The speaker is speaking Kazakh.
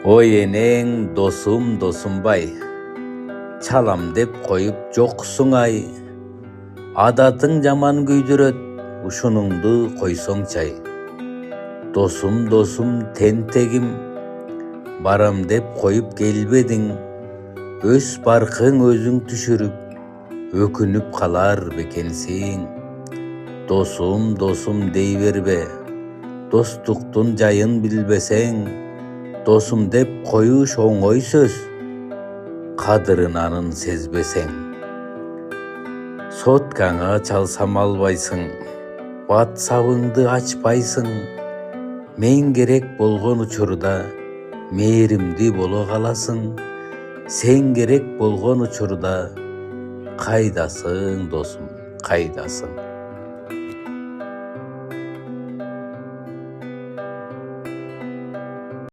Ой enең досум досумбай, чалам деп коюп жоксуң ай. Адатың жаман күйдүрөт, ушунуңду койсоң чай. Досум досум тентегим, барам деп коюп келбедиң. Өз баркың өзүң түшүрүп, өкүнүп калар бекенсиң. Досум досум дей бербе, достуктун жайын билбесең. Досум деп коюш оңой сөз, кадырын анын сезбесең. Соткаңа чалсам албайсың, WhatsApp'ыңды ачпайсың. Мен керек болгон учурда мээримдүү боло каласың. Сен керек болгон учурда кайдасың досум, кайдасың?